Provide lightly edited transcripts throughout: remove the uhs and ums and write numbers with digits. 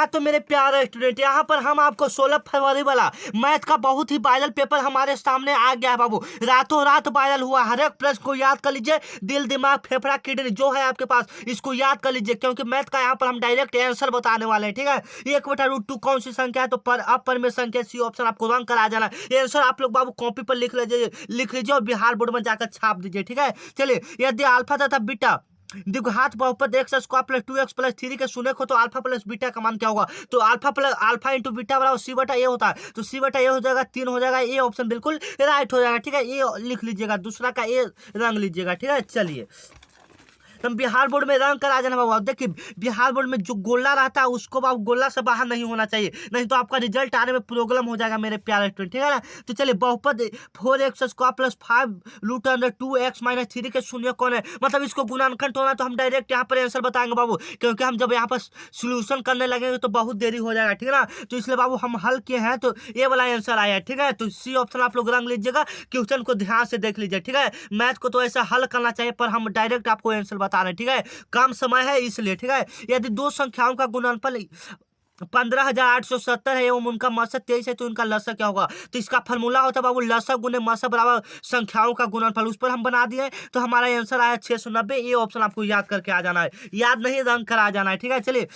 हाँ तो मेरे प्यारे स्टूडेंट, यहाँ पर हम आपको 16 फरवरी वाला मैथ का बहुत ही वायरल पेपर हमारे सामने आ गया है बाबू। रातों रात वायरल हुआ। हर एक प्रश्न को याद कर लीजिए, दिल दिमाग फेफड़ा किडनी जो है आपके पास इसको याद कर लीजिए, क्योंकि मैथ का यहाँ पर हम डायरेक्ट आंसर बताने वाले हैं। ठीक है, 1/√2 कौन सी संख्या है, तो अपर में संख्या सी ऑप्शन आपको रंग करा जाना। ये आंसर आप लोग बाबू कॉपी पर लिख लीजिए और बिहार बोर्ड में जाकर छाप दीजिए। ठीक है, चलिए यदि अल्फा तथा बीटा द्विघात बहुपद x square plus 2x plus 3 के शून्य को तो अल्फा प्लस बीटा का मान क्या होगा, तो अल्फा इंटू बीटा बराबर सी बटा ए होता है, तो सी बटा ए हो जाएगा 3 हो जाएगा। ए ऑप्शन बिल्कुल राइट हो जाएगा। ठीक है, ए लिख लीजिएगा, दूसरा का ए रंग लीजिएगा। ठीक है, चलिए हम बिहार बोर्ड में रंग करा जाना बाबू। देखिए बिहार बोर्ड में जो गोला रहता है उसको बाबू गोला से बाहर नहीं होना चाहिए, नहीं तो आपका रिजल्ट आने में प्रॉब्लम हो जाएगा मेरे प्यारे स्टूडेंट। ठीक है ना, तो चलिए बहुपद 4x square plus 5√2x minus 3 के शून्य कौन है, मतलब इसको गुणानखंड होना, तो हम डायरेक्ट यहाँ पर आंसर बताएंगे बाबू, क्योंकि हम जब यहाँ पर सोल्यूशन करने लगेंगे तो बहुत देरी हो जाएगा। ठीक है ना, तो इसलिए बाबू हम हल किए हैं तो ये वाला आंसर आया है। ठीक है, तो सी ऑप्शन आप लोग रंग लीजिएगा, क्वेश्चन को ध्यान से देख लीजिए। ठीक है, मैथ को तो ऐसा हल करना चाहिए, पर हम डायरेक्ट आपको आंसर बता रहे हैं। ठीक है, कम समय है इसलिए। ठीक है, यदि दो संख्याओं का गुणनफल 15,870 है एवं उनका मसक 23 है तो उनका लसक क्या होगा, तो इसका फॉर्मूला होता है बाबू लसक गुने मसक बराबर संख्याओं का गुणनफल। उस पर हम बना दिए तो हमारा आंसर आया 690। ये ऑप्शन आपको याद करके आ जाना है, याद नहीं रंग कर आ जाना है। ठीक है, चलिए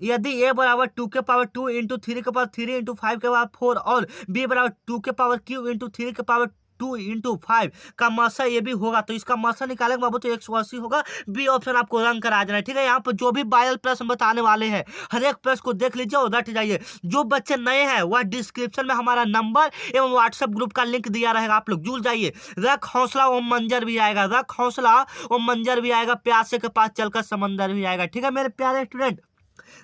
यदि a बराबर 2 के पावर 2 इंटू 3 के पावर 3 इंटू 5 के पावर 4 और b बराबर 2 के पावर क्यू इंटू 3 के पावर 2 इंटू 5 का मासा ये भी होगा, तो इसका मासा निकालेंगे बाबू तो 180 होगा। बी ऑप्शन आपको रंग करा देना है। ठीक है, यहाँ पर जो भी वायरल प्रश्न बताने वाले हैं हर एक प्रश्न को देख लीजिए और रट जाइए। जो बच्चे नए हैं वह डिस्क्रिप्शन में हमारा नंबर एवं व्हाट्सएप ग्रुप का लिंक दिया रहेगा, आप लोग जुड़ जाइए। रख हौसला ओम मंजर भी आएगा, रख हौसला ओम मंजर भी आएगा, प्यासे के पास चलकर समंदर भी आएगा। ठीक है मेरे प्यारे स्टूडेंट,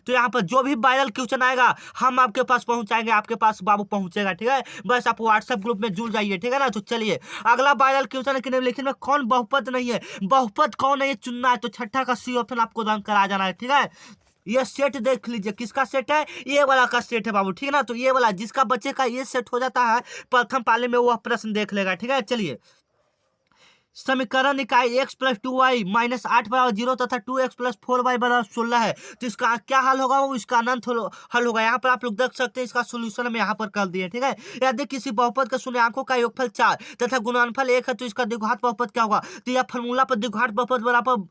तो यहाँ पर जो भी वायरल क्वेश्चन आएगा हम आपके पास पहुंचाएंगे, आपके पास बाबू पहुंचेगा। ठीक है, बस आप व्हाट्सएप ग्रुप में जुड़ जाइए। ठीक है ना, तो चलिए अगला वायरल क्वेश्चन है कि निम्नलिखित में कौन बहुपद नहीं है, बहुपद कौन है ये चुनना है, तो छठा का सी ऑप्शन आपको रंग करा जाना है। ठीक है, ये सेट देख लीजिए, किसका सेट है, ये वाला का सेट है बाबू। ठीक है ना, तो ये वाला जिसका बच्चे का ये सेट हो जाता है प्रथम पाली में वह प्रश्न देख लेगा। ठीक है, चलिए समीकरण निकाय x प्लस 2y माइनस 8 बराबर 0 तथा 2x प्लस 4y बराबर 16 है, तो इसका क्या हल होगा, वो इसका अनंत हल होगा। यहाँ पर आप लोग देख सकते हैं, इसका सोल्यूशन हम यहाँ पर कर दिए। ठीक है, यदि किसी बहुपद का शून्यंकों का योगफल 4 तथा गुणनफल 1 है तो इसका द्विघात बहुपद क्या होगा, तो यह फॉर्मूला पर द्विघात बहुपद बराबर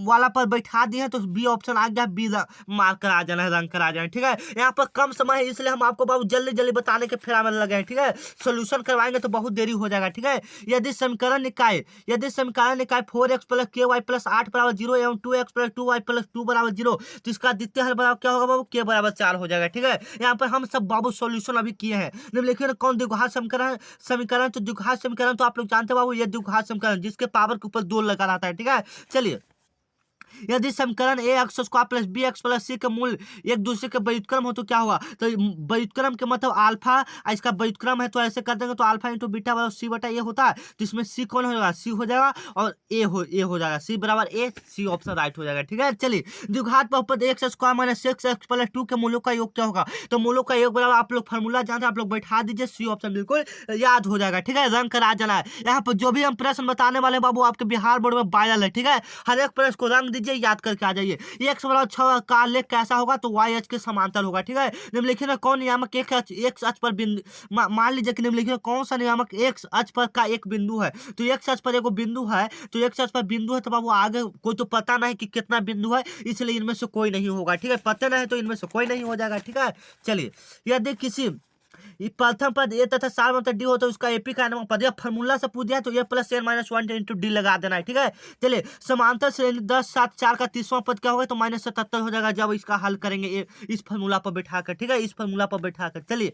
वाला पर बैठा दिए हैं, तो बी ऑप्शन आ गया, बी मार्क करा जाना है, रंग करा जाना है। ठीक है, यहाँ पर कम समय है इसलिए हम आपको बाबू जल्दी जल्दी बताने के फेरा में लगे हैं। ठीक है, सोल्यूशन करवाएंगे तो बहुत देरी हो जाएगा। ठीक है, यदि समीकरण निकाय 4x प्लस के वाई प्लस 8 बराबर 0 एवं 2x प्लस 2y प्लस 2 बराबर 0, तो इसका द्वितीय हल बराबर क्या होगा बाबू, के बराबर 4 हो जाएगा। ठीक है, यहाँ पर हम सब बाबू सॉल्यूशन अभी किए हैं। निम्नलिखित कौन द्विघात समीकरण, तो द्विघात समीकरण तो आप लोग जानते हैं बाबू, ये द्विघात समीकरण जिसके पावर के ऊपर 2 लगा रहता है। ठीक है, चलिए यदि समीकरण a x square plus b x plus c का मूल एक दूसरे के व्युत्क्रम हो तो क्या होगा, तो व्युत्क्रम के मतलब अल्फा, इसका व्युत्क्रम है तो ऐसे कर देंगे तो अल्फा इंटू बीटा बराबर सी बटा ए होता है, तो इसमें सी कौन हो जाएगा, सी हो जाएगा और ए हो जाएगा, सी बराबर ए, सी ऑप्शन राइट हो जाएगा। ठीक है, चलिए द्विघात बहुपद x square minus 6x plus 2 के मूलों का योग क्या होगा, तो मूलों का योग बराबर आप लोग फॉर्मूला जानते हैं, आप लोग बैठा दीजिए, सी ऑप्शन बिल्कुल याद हो जाएगा। ठीक है, रंग करा जाना है। यहाँ पर जो भी हम प्रश्न बताने वाले बाबू आपके बिहार बोर्ड में वायरल है। ठीक है, हर एक प्रश्न को रंग दीजिए, याद करके आ जाइए। x बराबर 6 का आलेख कैसा होगा, तो y अक्ष के समांतर होगा। ठीक है, निम्नलिखित में कौन नियामक x अक्ष पर बिंदु, मान लीजिए कि निम्नलिखित में कौन सा नियामक x अक्ष पर का एक बिंदु है, तो x अक्ष पर एक बिंदु है, तो x अक्ष पर बिंदु है तो बाबू आगे कोई तो पता नहीं कि कितना बिंदु है, इसलिए इनमें से कोई नहीं होगा। ठीक है, पता नहीं तो इनमें से कोई नहीं हो जाएगा। ठीक है, चलिए यदि किसी प्रथम पद ए तथा सार मतलब डी हो तो उसका एपी का नाम पद, फॉर्मूला से पूछ दिया तो a plus n minus 1 into d लगा देना है। ठीक है, चलिए समांतर श्रेणी 10 7 4 का 30वां पद क्या होगा, तो माइनस 77 हो जाएगा जब इसका हल करेंगे इस फॉर्मूला पर बैठाकर। ठीक है, इस फॉर्मूला पर बैठाकर चलिए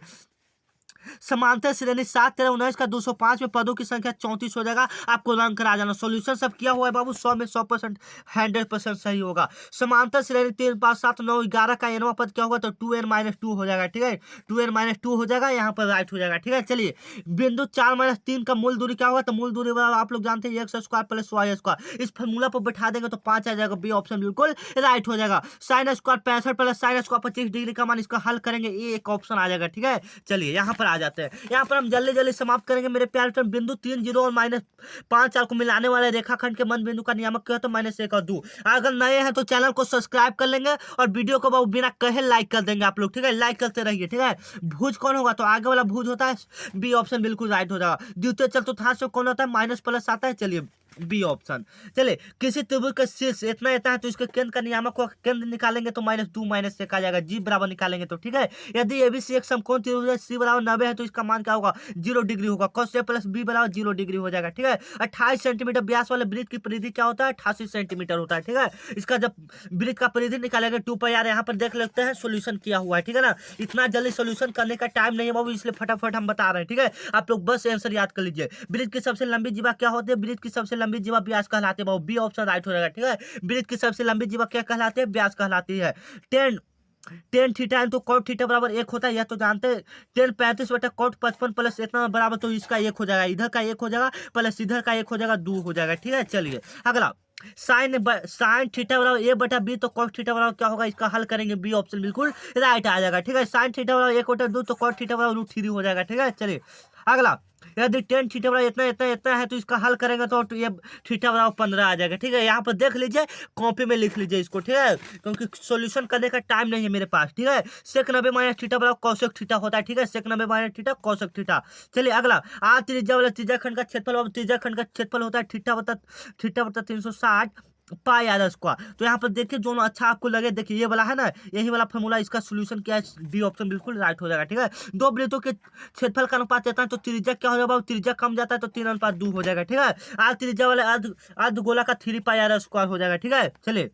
समांतर श्रेणी 7 13 19 का 205 में पदों की संख्या 34 हो जाएगा, आपको रंग करा जाना। सॉल्यूशन सब किया हुआ है बाबू, 100 में 100% 100% सही होगा। समांतर श्रेणी 3 5 7 9 11 का nवां पद क्या होगा, तो 2n माइनस 2 हो जाएगा। ठीक है, 2n माइनस 2 हो जाएगा, यहाँ पर राइट हो जाएगा। ठीक है, चलिए बिंदु 4 माइनस 3 का मूल दूरी क्या होगा, तो मूल दूरी आप लोग जानते हैं x square plus y square, इस फॉर्मूला पर बैठा देंगे तो 5 आ जाएगा, बी ऑप्शन बिल्कुल राइट हो जाएगा। Sine square 65 plus sine square 25 degree का मान, इसका हल करेंगे, ये एक ऑप्शन आ जाएगा। ठीक है, चलिए यहाँ पर आ जाते हैं। यहाँ पर हम जल्दी जल्दी समाप्त करेंगे मेरे प्यारे फ्रेंड। बिंदु 3 0 और -5 4 को मिलाने वाले रेखाखंड के मध्य बिंदु का नियामक क्या है तो -1 और 2। अगर नए हैं तो चैनल को सब्सक्राइब कर लेंगे और वीडियो को बिना कहे लाइक कर देंगे आप लोग, ठीक है। लाइक करते रहिए, ठीक है। भुज कौन होगा तो आगे वाला भुज होता है, बी ऑप्शन बिल्कुल राइट हो जाएगा। द्वितीय चतुर्थांश में कौन होता है, माइनस प्लस आता है, चलिए बी ऑप्शन। चलिए किसी त्रिभुज का शीर्ष इतना इतना है तो इसके केंद्र का नियामक को केंद्र निकालेंगे तो -2 -1 आ जाएगा, जी बराबर निकालेंगे तो, ठीक है। यदि एबीसी एक समकोण त्रिभुज है, सी बराबर 90 है तो इसका मान क्या होगा, 0 डिग्री होगा। cos A प्लस बी बराबर 0 डिग्री हो जाएगा, ठीक है। 28 सेंटीमीटर व्यास वाले वृत्त की परिधि क्या होता है, 88 सेंटीमीटर होता है, ठीक है। इसका जब वृत्त का परिधि निकालेंगे 2πr, यहाँ पर देख लेते हैं सोल्यूशन किया हुआ है, ठीक है ना। इतना जल्दी सोल्यूशन करने का टाइम नहीं है बाबू, इसलिए फटाफट हम बता रहे हैं, ठीक है। आप लोग बस आंसर याद कर लीजिए। वृत्त की सबसे लंबी जीवा क्या होती है, वृत्त की सबसे लंबी जीवा व्यास कहलाते हैं बाबू, बी ऑप्शन राइट हो जाएगा, ठीक है। वृत्त की सबसे लंबी जीवा क्या कहलाते हैं, व्यास कहलाती है। टेन थीटा तो कॉट थीटा बराबर 1 होता है, यह तो जानते हैं। 10 35 बटा कॉट 55 प्लस इतना बराबर तो इसका 1 हो जाएगा, इधर का 1 हो जाएगा प्लस इधर का 1 हो जाएगा, 2 हो जाएगा, ठीक है। चलिए अगला, साइन थीटा बराबर ए बटा बी तो कॉट थीटा बराबर क्या होगा, इसका हल करेंगे, बी ऑप्शन बिल्कुल राइट आ जाएगा, ठीक है। साइन थीटा बराबर 1 बटा 2 तो कॉट थीटा बराबर √3 हो जाएगा, ठीक है। चलिए अगला, यदि टेन थीटा बराबर इतना इतना इतना है तो इसका हल करेंगे तो ये थीटा बराबर 15 आ जाएगा, ठीक है। यहाँ पर देख लीजिए, कॉपी में लिख लीजिए इसको, ठीक है, क्योंकि सॉल्यूशन करने का टाइम नहीं है मेरे पास, ठीक है। सेक 90 माइनस थीटा बराबर कोसेक थीटा होता है, ठीक है। सेक 90 माइनस थीटा कोसेक थीटा। चलिए अगला, आर त्रिज्या वाला त्रिज्या खंड का क्षेत्रफल, और त्रिज्या खंड का क्षेत्रफल होता है थीटा बटा 360 पाई आर स्क्वायर। तो यहाँ पर देखिए जो अच्छा आपको लगे, देखिए ये वाला है ना, यही वाला फॉर्मूला, इसका सॉल्यूशन क्या है, डी ऑप्शन बिल्कुल राइट हो जाएगा, ठीक है। दो वृत्तों के क्षेत्रफल का अनुपात देता है तो त्रिज्या क्या हो जाएगा, त्रिज्या कम जाता है तो 3:2 हो जाएगा, ठीक है। आर त्रिज्या वाले अर्धगोला का 3 पाई आर स्क्वायर हो जाएगा, ठीक है। चलिए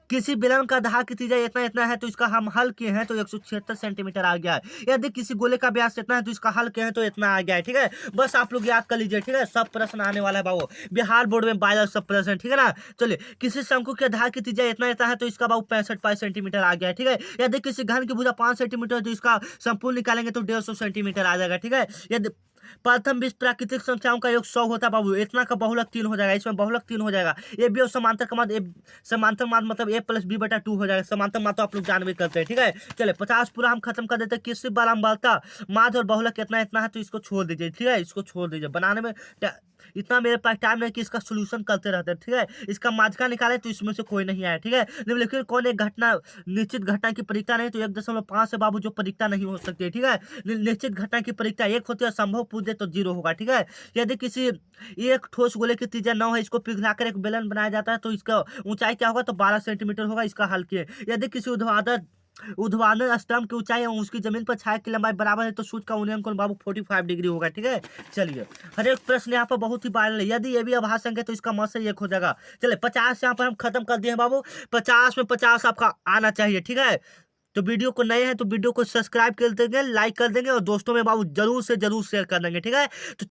किसी बेलन का धार की त्रिज्या इतना इतना है तो इसका हम हल किए हैं तो 176 सेंटीमीटर आ गया है। यदि किसी गोले का व्यास इतना है तो इसका हल किए हैं तो इतना आ गया है, ठीक है। बस आप लोग याद कर लीजिए, ठीक है। सब प्रश्न आने वाला है बाबू, बिहार बोर्ड में 12 सब प्रश्न, ठीक है ना। चलिए किसी शंकु के धार की त्रिज्या इतना इतना है तो इसका बाबू 65 पाई सेंटीमीटर आ गया है, ठीक है। यदि किसी घन की भुजा 5 सेंटीमीटर तो इसका संपूर्ण निकालेंगे तो 150 सेंटीमीटर आ जाएगा, ठीक है। यदि प्रथम 20 प्राकृतिक संख्याओं का योग 100 होता है बाबू, इतना का बहुलक 3 हो जाएगा, इसमें बहुलक 3 हो जाएगा। ए बी और समांतर का मान, समांतर मान मतलब a प्लस बी बटा 2 हो जाएगा। समांतर मान तो आप लोग जान भी करते हैं, ठीक है। चले 50 पूरा हम खत्म कर देते हैं। किसी बार हम बढ़ता माध्य और बहुलक इतना इतना है तो इसको छोड़ दीजिए, ठीक है। इसको छोड़ दीजिए, बनाने में इतना मेरे पास टाइम नहीं कि इसका सोल्यूशन करते रहते हैं, ठीक है। इसका माध्यका निकाले तो इसमें से कोई नहीं आया, ठीक है। निम्नलिखित कौन एक घटना, निश्चित घटना की परिकता नहीं तो 1.5 से बाबू जो परिकता नहीं हो सकती है, ठीक है। निश्चित घटना की परिकता 1 होती है, संभव पूछे तो 0 होगा, ठीक है। यदि किसी एक ठोस गोले की त्रिज्या 9 है, इसको पिघलाकर एक बेलन बनाया जाता है तो इसका ऊंचाई क्या होगा तो 12 सेंटीमीटर होगा, इसका हल किए। यदि किसी ऊर्ध्वाधर स्तंभ की ऊंचाई और उसकी जमीन पर छाया की लंबाई बराबर है तो सूर्य का उन्नयन कोण बाबू 45 डिग्री होगा, ठीक है। चलिए हर एक प्रश्न यहाँ पर बहुत ही वायरल है। यदि ये भी अभाज्य संख्या तो इसका मत से 1 हो जाएगा। चलिए 50 यहाँ पर हम खत्म कर दिए हैं बाबू। 50 में 50 आपका आना चाहिए, ठीक है। तो वीडियो को नए हैं तो वीडियो को सब्सक्राइब कर देंगे, लाइक कर देंगे और दोस्तों में बाबू जरूर से जरूर शेयर कर देंगे, ठीक है। तो